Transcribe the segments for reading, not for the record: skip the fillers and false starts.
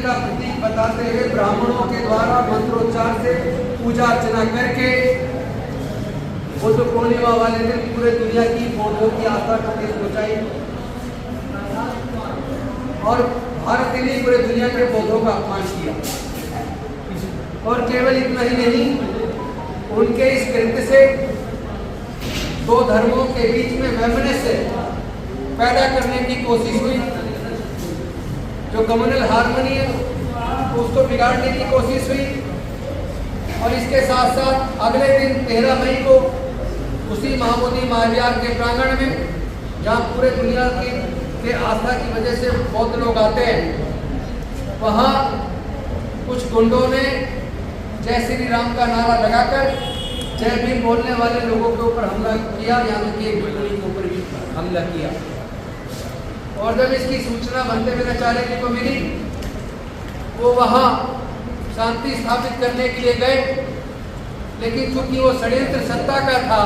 का प्रतीक बताते हुए ब्राह्मणों के द्वारा मंत्रोच्चार से पूजा अर्चना करके बुद्ध पूर्णिमा वाले दिन पूरे दुनिया की बौद्धों की आस्था को ठेस पहुंचाई और भारत के लिए पूरे दुनिया के बौद्धों का अपमान किया। और केवल इतना ही नहीं, उनके इस कृत्य से दो धर्मों के बीच में वैमनस्य पैदा करने की कोशिश हुई। जो कम्युनल हार्मनी है उसको बिगाड़ने की कोशिश हुई। और इसके साथ साथ अगले दिन 13 मई को उसी महाबोधि महाविहार के प्रांगण में, जहाँ पूरे दुनिया के आस्था की वजह से बहुत लोग आते हैं, वहाँ कुछ गुंडों ने जय श्री राम का नारा लगाकर जय भीम बोलने वाले लोगों के ऊपर हमला किया, यहाँ तक कि एक बिल्डिंग के ऊपर भी हमला किया। और जब इसकी सूचना बनते विनाचार्य जी को मिली, वो वहाँ शांति स्थापित करने के लिए गए, लेकिन चूंकि वो षड्यंत्र सत्ता का था,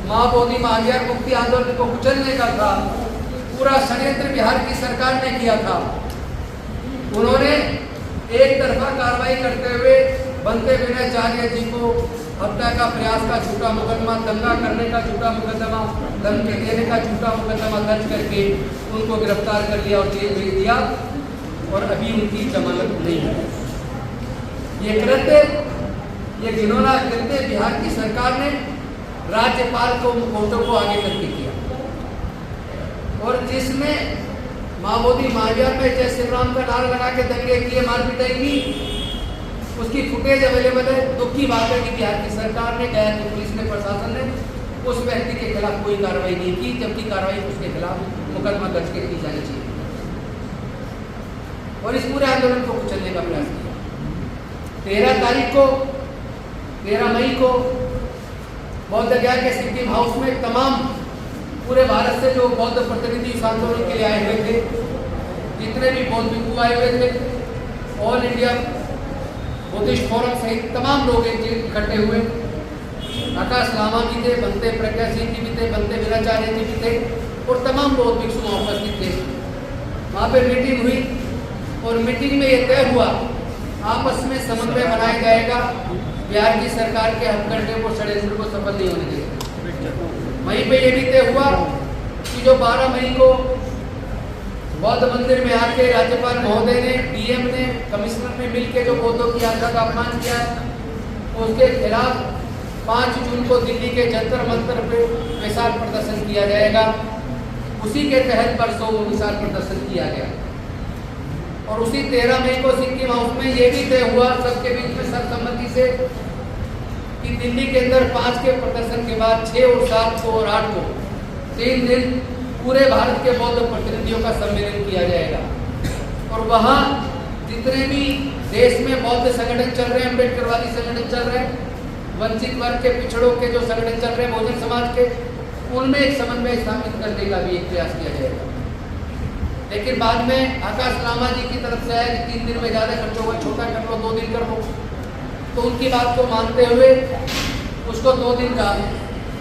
महाबोधि महाविहार मुक्ति आंदोलन को कुचलने का था, पूरा षड्यंत्र बिहार की सरकार ने किया था। उन्होंने एक तरफा कार्रवाई करते हुए बनते विनाचार्य जी को हत्या का प्रयास का झूठा मुकदमा, दंगा करने का झूठा मुकदमा, धमकी देने का झूठा मुकदमा दर्ज करके उनको गिरफ्तार कर लिया और जेल भेज दिया। और अभी उनकी जमानत नहीं है। ये कृत्य, ये घिनौना कृत्य बिहार की सरकार ने राज्यपाल को फोटो को आगे करके किया। और जिसमें महाबोधि महाविहार में जय श्री राम का नारा लगा के दंगे किए, मार पिटाई की, उसकी फुटेज अवेलेबल है। दुख की बात है कि बिहार की सरकार ने, गया कि पुलिस ने, प्रशासन ने उस व्यक्ति के खिलाफ कोई कार्रवाई नहीं की, जबकि कार्रवाई उसके खिलाफ मुकदमा दर्ज की जानी चाहिए। और इस पूरे आंदोलन को कुचलने का प्रयास किया। 13 मई को बौद्ध गया के सिक्किम हाउस में तमाम पूरे भारत से जो बौद्ध प्रतिनिधि इस आंदोलन के लिए आए हुए थे, जितने भी बौद्ध भिक्षु आए हुए थे, ऑल इंडिया बुद्धिस्ट फोरम सहित तमाम लोग इकट्ठे हुए। आकाश लामा जी थे, बनते प्रज्ञा सिंह जी भी थे, बनते विनाचार्य जी भी थे और तमाम बौद्ध भिक्षु वहाँ उपस्थित थे। वहाँ पे मीटिंग हुई और मीटिंग में ये तय हुआ आपस में समन्वय बनाया जाएगा, बिहार की सरकार के हथकंडे को, षड्यंत्र को सफल नहीं होने देगा। वहीं पे ये भी तय हुआ कि जो 12 मई को बौद्ध मंदिर में आके राज्यपाल महोदय ने, डीएम ने, कमिश्नर ने मिलकर जो बौद्धों की आस्था का अपमान किया, उसके खिलाफ 5 जून को दिल्ली के जंतर मंतर पे विशाल प्रदर्शन किया जाएगा। उसी के तहत परसों वो विशाल प्रदर्शन किया गया। और उसी 13 मई को सिक्किम हाउस में ये भी तय हुआ सबके बीच में सर्वसम्मति से कि दिल्ली के अंदर 5 के प्रदर्शन के बाद 6 और 7 को और 8 को 3 दिन पूरे भारत के बौद्ध प्रतिनिधियों का सम्मेलन किया जाएगा। और वहाँ जितने भी देश में बौद्ध संगठन चल रहे हैं, अम्बेडकरवादी संगठन चल रहे हैं, वंचित वर्ग के, पिछड़ों के जो संगठन चल रहे हैं, बहुजन समाज के, उनमें एक समन्वय स्थापित करने का भी एक प्रयास किया जाएगा। लेकिन बाद में आकाश लामा जी की तरफ से आया कि 3 दिन में ज़्यादा खर्च होगा, छोटा कर लो, 2 दिन कर लो। तो उनकी बात को मानते हुए उसको 2 दिन का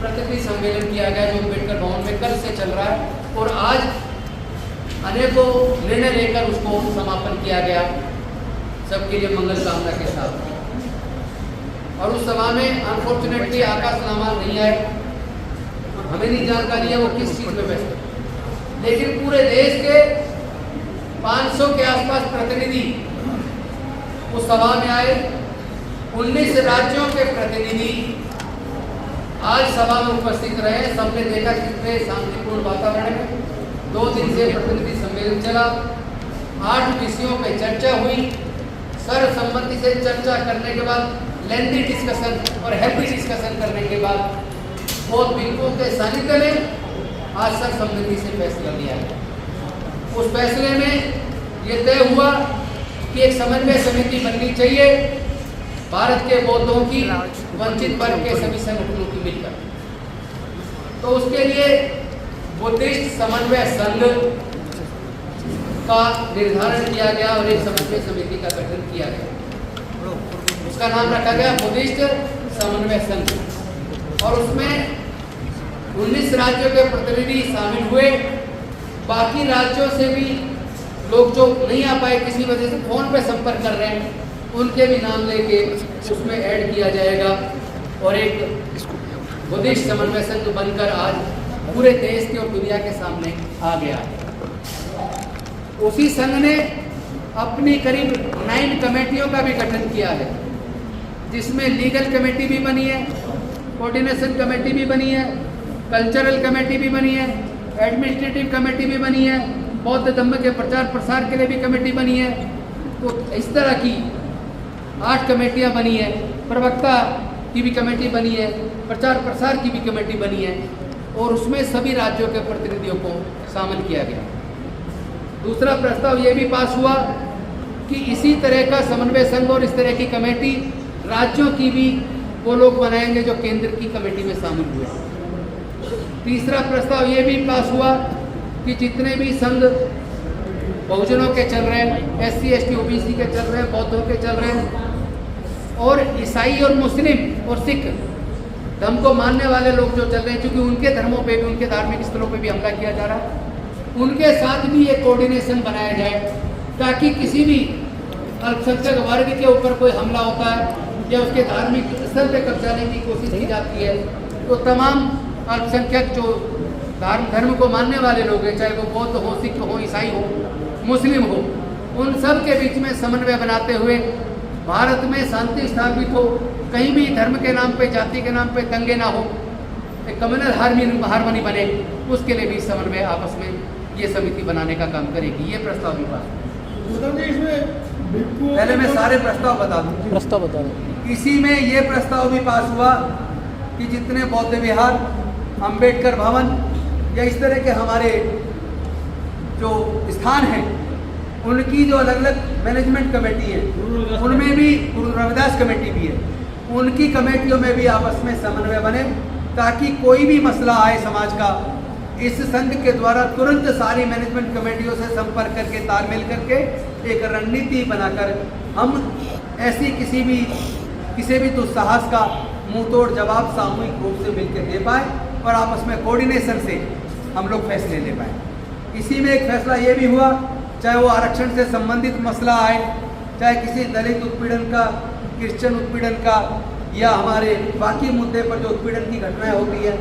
प्रतिनिधि सम्मेलन किया गया, जो अम्बेडकर भवन में कल से चल रहा है। और आज अनेकों निर्णय लेकर उसको समापन किया गया, सबके लिए मंगल कामना के साथ। और उस सभा में अनफॉर्चुनेटली आकाश लामा नहीं आए, हमें नहीं जानकारी है वो किस चीज़ में व्यस्त है। लेकिन पूरे देश के 500 के आसपास प्रतिनिधि उस सभा में आए। 19 राज्यों के प्रतिनिधि आज सभा में उपस्थित रहे। सबने देखा कितने शांतिपूर्ण वातावरण में 2 दिन से प्रतिनिधि सम्मेलन चला। 8 विषयों पर चर्चा हुई। सर्वसम्मति से चर्चा करने के बाद, लेंथी डिस्कशन और हैप्पी डिस्कशन करने के बाद बौद्ध भिक्षुओं के सानिध्य में आज सर्वसम्मति से फैसला लिया गया। उस फैसले में ये तय हुआ कि एक समन्वय समिति बननी चाहिए भारत के बौद्धों की, वंचित वर्ग के सभी संगठनों की मिलकर। तो उसके लिए बुद्धिस्ट समन्वय संघ का निर्धारण किया गया और एक समन्वय समिति का गठन किया गया। उसका नाम रखा गया बुद्धिस्ट समन्वय संघ। और उसमें 19 राज्यों के प्रतिनिधि शामिल हुए। बाकी राज्यों से भी लोग जो नहीं आ पाए किसी वजह से फ़ोन पे संपर्क कर रहे हैं, उनके भी नाम लेके उसमें ऐड किया जाएगा और एक बुद्धिस्ट समन्वय संघ बनकर आज पूरे देश के और दुनिया के सामने आ गया। उसी संघ ने अपनी करीब 9 कमेटियों का भी गठन किया है, जिसमें लीगल कमेटी भी बनी है, कोऑर्डिनेशन कमेटी भी बनी है, कल्चरल कमेटी भी बनी है, एडमिनिस्ट्रेटिव कमेटी भी बनी है, बौद्ध धर्म के प्रचार प्रसार के लिए भी कमेटी बनी है। तो इस तरह की 8 कमेटियां बनी है, प्रवक्ता की भी कमेटी बनी है, प्रचार प्रसार की भी कमेटी बनी है और उसमें सभी राज्यों के प्रतिनिधियों को शामिल किया गया। दूसरा प्रस्ताव ये भी पास हुआ कि इसी तरह का समन्वय संघ और इस तरह की कमेटी राज्यों की भी वो लोग बनाएंगे जो केंद्र की कमेटी में शामिल हुए। तीसरा प्रस्ताव ये भी पास हुआ कि जितने भी संघ बहुजनों के चल रहे हैं, SC ST OBC के चल रहे हैं, बौद्धों के चल रहे हैं और ईसाई और मुस्लिम और सिख धर्म को मानने वाले लोग जो चल रहे हैं, क्योंकि उनके धर्मों पे भी, उनके धार्मिक स्थलों पे भी हमला किया जा रहा है, उनके साथ भी एक कोऑर्डिनेशन बनाया जाए ताकि किसी भी अल्पसंख्यक वर्ग के ऊपर कोई हमला होता है या उसके धार्मिक स्थल पे कब्जा लेने की कोशिश की जाती है तो तमाम अल्पसंख्यक जो धर्म को मानने वाले लोग हैं, चाहे वो बौद्ध हो, सिख हो, ईसाई हो, मुस्लिम हो, उन सब के बीच में समन्वय बनाते हुए भारत में शांति स्थापित हो, कहीं भी धर्म के नाम पे, जाति के नाम पे दंगे ना हो, एक कम्युनल हार्मनी बने, उसके लिए भी समन्वय आपस में ये समिति बनाने का काम करेगी। ये प्रस्ताव भी पास। पहले मैं सारे प्रस्ताव बता दूं। इसी में ये प्रस्ताव भी पास हुआ कि जितने बौद्ध विहार, अंबेडकर भवन या इस तरह के हमारे जो स्थान हैं, उनकी जो अलग अलग मैनेजमेंट कमेटी है, उनमें भी गुरु रविदास कमेटी भी है, उनकी कमेटियों में भी आपस में समन्वय बने ताकि कोई भी मसला आए समाज का, इस संघ के द्वारा तुरंत सारी मैनेजमेंट कमेटियों से संपर्क करके, तालमेल करके एक रणनीति बनाकर हम ऐसी किसी भी दुस्साहस का मुंहतोड़ जवाब सामूहिक रूप से मिलकर दे पाए और आपस में कोऑर्डिनेशन से हम लोग फैसले ले पाए। इसी में एक फैसला ये भी हुआ, चाहे वो आरक्षण से संबंधित मसला आए, चाहे किसी दलित उत्पीड़न का, क्रिश्चियन उत्पीड़न का या हमारे बाकी मुद्दे पर जो उत्पीड़न की घटनाएं होती है,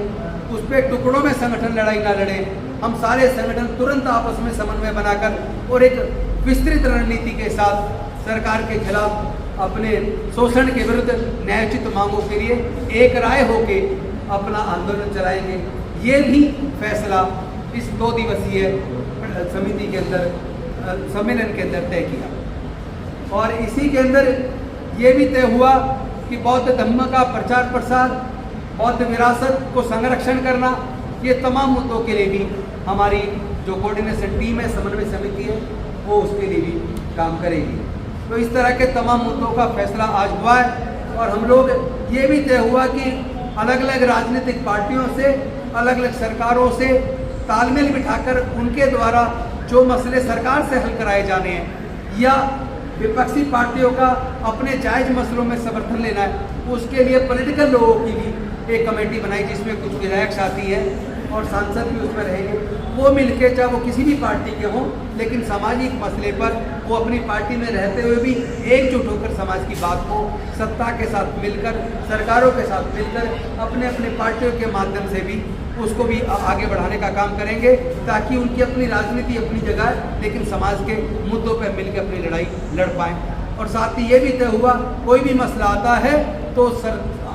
उस पर टुकड़ों में संगठन लड़ाई ना लड़े, हम सारे संगठन तुरंत आपस में समन्वय बनाकर और एक विस्तृत रणनीति के साथ सरकार के खिलाफ अपने शोषण के विरुद्ध न्यायोचित मांगों के लिए एक राय होके अपना आंदोलन चलाएंगे। ये भी फैसला इस 2 दिवसीय समिति के अंदर, सम्मेलन के अंदर तय किया। और इसी के अंदर ये भी तय हुआ कि बौद्ध धर्म का प्रचार प्रसार, बौद्ध विरासत को संरक्षण करना, ये तमाम मुद्दों के लिए भी हमारी जो कोऑर्डिनेशन टीम है, समन्वय समिति है, वो उसके लिए भी काम करेगी। तो इस तरह के तमाम मुद्दों का फैसला आज हुआ है और हम लोग ये भी तय हुआ कि अलग अलग राजनीतिक पार्टियों से, अलग अलग सरकारों से तालमेल बिठाकर उनके द्वारा जो मसले सरकार से हल कराए जाने हैं या विपक्षी पार्टियों का अपने जायज मसलों में समर्थन लेना है, उसके लिए पॉलिटिकल लोगों की भी एक कमेटी बनाई जिसमें कुछ विधायक साथी हैं और सांसद भी उसमें रहेंगे। वो मिलकर, चाहे वो किसी भी पार्टी के हों, लेकिन सामाजिक मसले पर वो अपनी पार्टी में रहते हुए भी एकजुट होकर समाज की बात को सत्ता के साथ मिलकर, सरकारों के साथ मिलकर, अपने अपने पार्टियों के माध्यम से भी उसको भी आगे बढ़ाने का काम करेंगे ताकि उनकी अपनी राजनीति अपनी जगह है, लेकिन समाज के मुद्दों पर मिलकर अपनी लड़ाई लड़ पाएँ। और साथ ही ये भी तय हुआ, कोई भी मसला आता है तो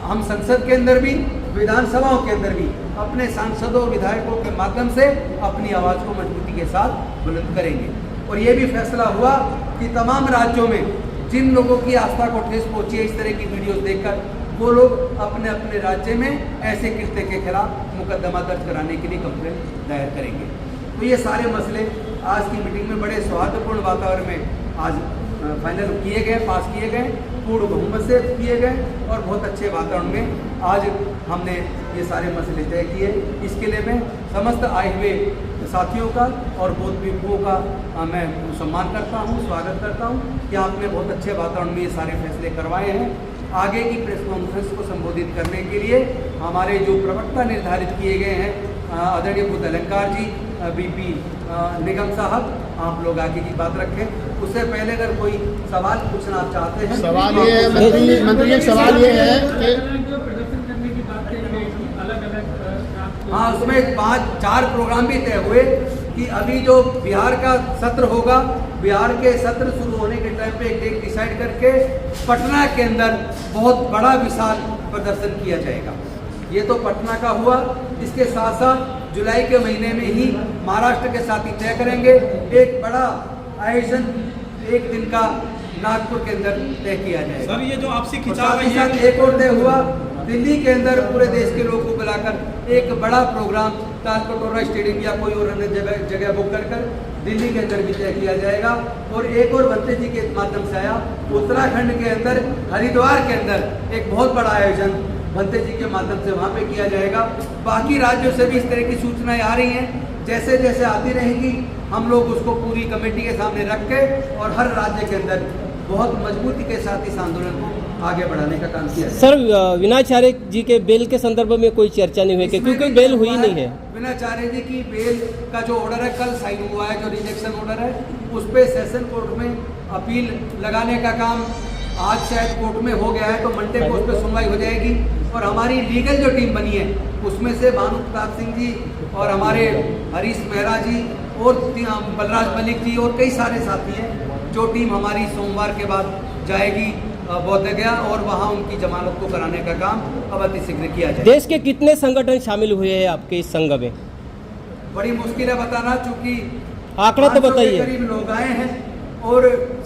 हम संसद के अंदर भी, विधानसभाओं के अंदर भी अपने सांसदों और विधायकों के माध्यम से अपनी आवाज़ को मजबूती के साथ बुलंद करेंगे। और ये भी फैसला हुआ कि तमाम राज्यों में जिन लोगों की आस्था को ठेस पहुंची है इस तरह की वीडियोस देखकर, वो लोग अपने अपने राज्य में ऐसे कृत्य के खिलाफ मुकदमा दर्ज कराने के लिए कंप्लेन दायर करेंगे। तो ये सारे मसले आज की मीटिंग में बड़े सौहार्दपूर्ण वातावरण में आज फाइनल किए गए, पास किए गए, पूर्ण बहुमत से किए गए और बहुत अच्छे वातावरण में आज हमने ये सारे मसले तय किए। इसके लिए मैं समस्त आए हुए साथियों का और बौद्ध भिक्षुओं का मैं सम्मान करता हूँ, स्वागत करता हूँ कि आपने बहुत अच्छे वातावरण में ये सारे फैसले करवाए हैं। आगे की प्रेस कॉन्फ्रेंस को संबोधित करने के लिए हमारे जो प्रवक्ता निर्धारित किए गए हैं, आदरणीय बुद्ध अलंकार जी, BP निगम साहब आप लोग आगे की बात रखें। उससे पहले अगर कोई सवाल पूछना आप चाहते हैं। सवाल ये है मंत्री एक सवाल ये है कि हाँ, उसमें 4 प्रोग्राम भी तय हुए कि अभी जो बिहार का सत्र होगा, बिहार के सत्र शुरू होने के टाइम पे एक डेट डिसाइड करके पटना के अंदर बहुत बड़ा विशाल प्रदर्शन किया जाएगा। ये तो पटना का हुआ। इसके साथ साथ जुलाई के महीने में ही महाराष्ट्र के साथ ही तय करेंगे एक बड़ा आयोजन, एक दिन का नागपुर के अंदर तय किया जाएगा। सर, ये जो आपसी खिंचाव है, साथ एक और तय हुआ दिल्ली के अंदर पूरे देश के लोगों को बुलाकर एक बड़ा प्रोग्राम तालकटोरा स्टेडियम या कोई और अन्य जगह बुक कर दिल्ली के अंदर भी तय किया जाएगा। और एक और भंते जी के माध्यम से आया, उत्तराखंड के अंदर हरिद्वार के अंदर एक बहुत बड़ा आयोजन भंते जी के माध्यम से वहाँ पे किया जाएगा। बाकी राज्यों से भी इस तरह की सूचनाएं आ रही हैं, जैसे जैसे आती रहेंगी हम लोग उसको पूरी कमेटी के सामने रख के और हर राज्य के अंदर बहुत मजबूती के साथ इस आंदोलन को आगे बढ़ाने का काम किया। सर, विनाचार्य जी के बेल के संदर्भ में कोई चर्चा नहीं हुई क्योंकि बेल हुई नहीं है। विनाचार्य जी की बेल का जो ऑर्डर है कल साइन हुआ है, जो रिजेक्शन ऑर्डर है, उस पर सेशन कोर्ट में अपील लगाने का काम आज शायद कोर्ट में हो गया है, तो मंडे को उस पर सुनवाई हो जाएगी। और हमारी लीगल जो टीम बनी है उसमें से भानु प्रताप सिंह जी और हमारे हरीश मेहरा जी और बलराज मलिक जी और कई सारे साथी हैं, जो टीम हमारी सोमवार के बाद जाएगी बोधगया और वहाँ उनकी जमानत को कराने का काम अब अतिशीघ्र किया जाए। देश के कितने संगठन शामिल हुए हैं आपके इस संघ में? बड़ी मुश्किल है बताना, चूंकि आंकड़ा तो बताइए। करीब लोग आए हैं और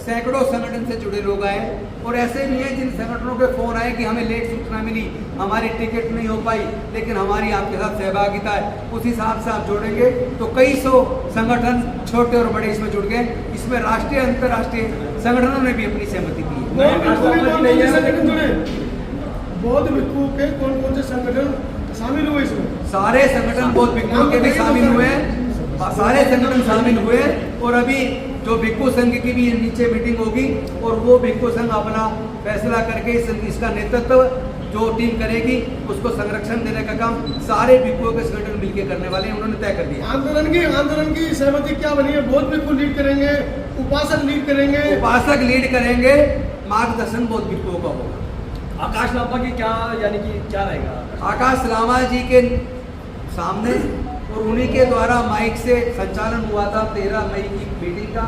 सैकड़ों संगठन से जुड़े लोग आए, और ऐसे भी हैं जिन संगठनों के फोन आए कि हमें लेट सूचना मिली, हमारी टिकट नहीं हो पाई, लेकिन हमारी आपके साथ सहभागिता है, उस हिसाब से आप जोड़ेंगे तो कई सौ संगठन छोटे और बड़े इसमें जुड़ गए। इसमें राष्ट्रीय अंतर्राष्ट्रीय संगठनों ने भी अपनी सहमति दी है। बौद्ध भिक्षुओं के कौन कौन से संगठन शामिल हुए इसमें? सारे संगठन बौद्ध भिक्षुओं के भी शामिल हुए हैं, सारे संगठन शामिल हुए, और अभी जो भिक्षु संघ की भी नीचे मीटिंग होगी और वो भिक्षु संघ अपना फैसला करके इसका नेतृत्व जो टीम करेगी उसको संरक्षण देने का काम सारे भिक्षुओं के संगठन मिलकर करने वाले हैं, उन्होंने तय कर दिया। आंदोलन की सहमति क्या बनी है? बौद्ध भिक्षु लीड करेंगे, उपासक लीड करेंगे? उपासक लीड करेंगे, मार्गदर्शन बौद्ध भिक्षुओं का होगा। आकाश लांबा की क्या यानी कि क्या रहेगा? आकाश लामा जी के सामने और उन्हीं के द्वारा माइक से संचालन हुआ था 13 मई की मीटिंग का,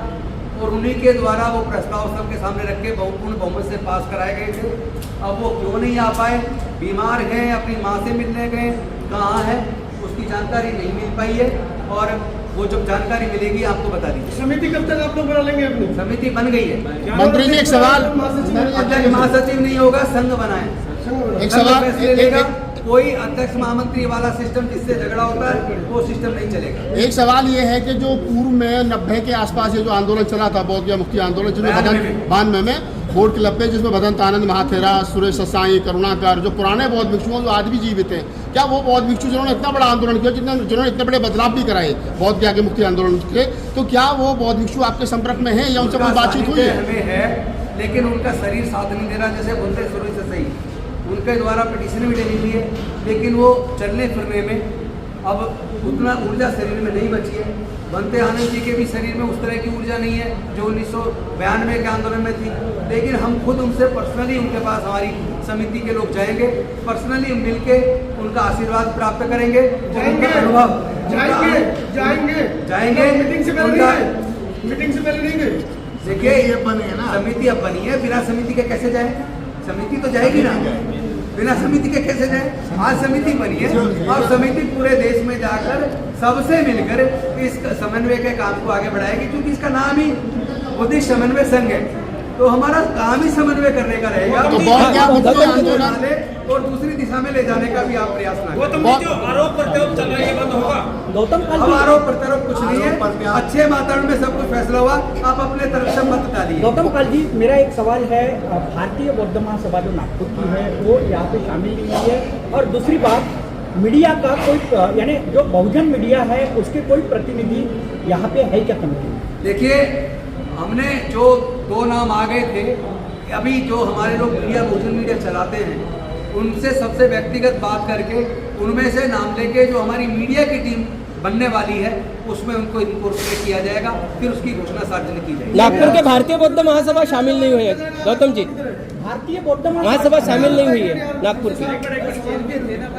और उन्हीं के द्वारा वो प्रस्ताव सबके सामने रख के बहुपूर्ण बहुमत से पास कराए गए थे। अब वो क्यों नहीं आ पाए, बीमार हैं, अपनी माँ से मिलने गए, कहाँ है उसकी जानकारी नहीं मिल पाई है, और वो जब जानकारी मिलेगी आपको बता दीजिए। समिति कब तक आप लोग बना लेंगे अपनी? समिति बन गई है। मंत्री जी एक सवाल, अध्यक्ष महासचिव नहीं होगा, संघ बनाए, एक सवाल फैसले लेगा। कोई अध्यक्ष महामंत्री वाला सिस्टम जिससे झगड़ा होता है वो सिस्टम नहीं चलेगा। एक सवाल ये है कि जो पूर्व में 90 के आसपास ये जो आंदोलन चला था, बौद्ध मुक्ति आंदोलन, जिसमें 92 में बोर्ड क्लब पे, जिसमें भदंत आनंद महाथेरा, सुरेश ससाई, करुणाकर, जो पुराने बौद्ध भिक्षुओं जो आज भी जीवित हैं, क्या वो बौद्ध भिक्षु जिन्होंने इतना बड़ा आंदोलन किया, जिन्होंने इतने बड़े बदलाव भी कराए बौद्ध के मुक्ति आंदोलन के, तो क्या वो बौद्ध भिक्षु आपके संपर्क में है या उनसे कोई बातचीत हुई है? लेकिन उनका शरीर साथ नहीं दे रहा। जैसे बोलते सुरेश ससाई, उनके द्वारा पिटीशन भी डाली हुई है, लेकिन वो चलने फिरने में अब उतना ऊर्जा शरीर में नहीं बची है। भंते आनंद जी के भी शरीर में उस तरह की ऊर्जा नहीं है जो 1992 के आंदोलन में थी। लेकिन हम खुद उनसे पर्सनली, उनके पास हमारी समिति के लोग जाएंगे, पर्सनली मिल के उनका आशीर्वाद प्राप्त करेंगे, उनका अनुभव जाएंगे मीटिंग से पहले नहीं गए। देखिए समिति अब बनी है, बिना समिति के कैसे जाए? समिति तो जाएगी ना, बिना समिति के कैसे जाए? आज समिति बनी है और समिति पूरे देश में जाकर सबसे मिलकर इस समन्वय के काम को आगे बढ़ाएगी, क्योंकि इसका नाम ही बुद्धिस्ट समन्वय संघ है, तो हमारा काम ही समन्वय करने का रहेगा। और दूसरी दिशा में ले जाने का भी आप प्रयास ना करें। जो आरोप प्रत्यारोप चल रहा है बंद होगा? गौतम, अब आरोप प्रत्यारोप कुछ नहीं है, अच्छे वातावरण में सब कुछ फैसला हुआ, आप अपने तरफ से मत डालिए। गौतम काल जी, मेरा एक सवाल है, भारतीय बौद्ध महासभा जो नागपुर की है वो यहाँ पे शामिल नहीं हुई है, और दूसरी बात मीडिया का कोई, यानी जो बहुजन मीडिया है उसके कोई प्रतिनिधि यहाँ पे है क्या कमेटी? देखिए, हमने जो 2 नाम आ गए थे, अभी जो हमारे लोग मीडिया बहुजन मीडिया चलाते हैं उनसे सबसे व्यक्तिगत बात करके उनमें से नाम लेके जो हमारी मीडिया की टीम बनने वाली है उसमें उनको इनकॉर्पोरेट किया जाएगा, फिर उसकी घोषणा सार्वजनिक की जाएगी। नागपुर के भारतीय बौद्ध महासभा शामिल नहीं हुई है गौतम जी, भारतीय बौद्ध महासभा शामिल नहीं हुई है नागपुर की।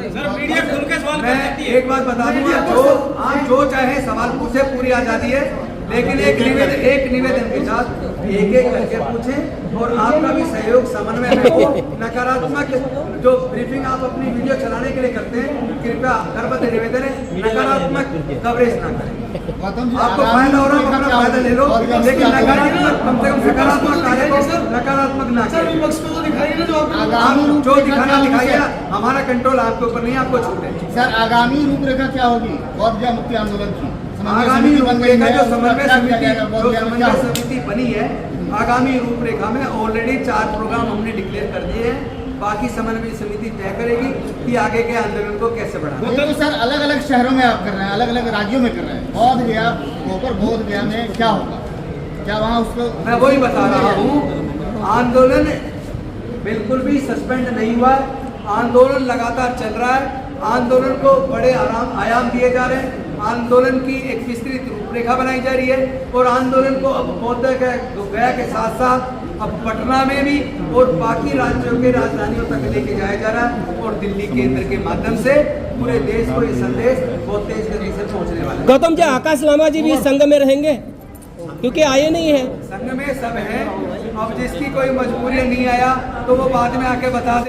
सर मीडिया खुल के सवाल कर मैं सकती है। एक बात बता दूंगा, जो चाहे सवाल पूछे, पूरी आजादी है, लेकिन एक निवेदन के साथ एक करके पूछें और आपका भी सहयोग समन्वय में हो। नकारात्मक जो ब्रीफिंग आप अपनी वीडियो चलाने के लिए करते हैं, कृपया करबद्ध निवेदन है नकारात्मक कवरेज ना करें। आपको फायदा हो रहा है अपना फायदा ले लो, लेकिन नकारात्मक कम से कम सकारात्मक कार्य को नकारात्मक ना करें। आप जो दिखाना दिखाइए, हमारा कंट्रोल आपके ऊपर नहीं, आपको छूट है। सर आगामी रूपरेखा क्या होगी बौद्ध मुक्ति आंदोलन की? आगामी रूपरेखा जो समन्वय क्या समिति बनी है, आगामी रूपरेखा में ऑलरेडी 4 प्रोग्राम हमने डिक्लेयर कर दिए हैं। बाकी समन्वय समिति तय करेगी कि आगे के आंदोलन को कैसे बढ़ाना है। तो सर अलग अलग शहरों में आप कर रहे हैं, अलग अलग राज्यों में कर रहे हैं, बौद्ध गया होकर बोध गया में क्या होगा? क्या वहाँ उसको मैं वही बता रहा हूँ, आंदोलन बिल्कुल भी सस्पेंड नहीं हुआ है, आंदोलन लगातार चल रहा है। आंदोलन को बड़े आयाम दिए जा रहे हैं, आंदोलन की एक विस्तृत रूपरेखा बनाई जा रही है और आंदोलन को अब बौद्ध गया के साथ साथ अब पटना में भी और बाकी राज्यों के राजधानियों तक लेके जाया जा रहा है और दिल्ली केंद्र के माध्यम से पूरे देश को ये संदेश बहुत तेज गति से पहुंचने वाला है। गौतम जी, आकाश लामा जी भी इस संघ में रहेंगे क्योंकि आए नहीं है संघ में सब है, अब जिसकी कोई मजबूरी नहीं आया तो वो बाद में आके बता दे।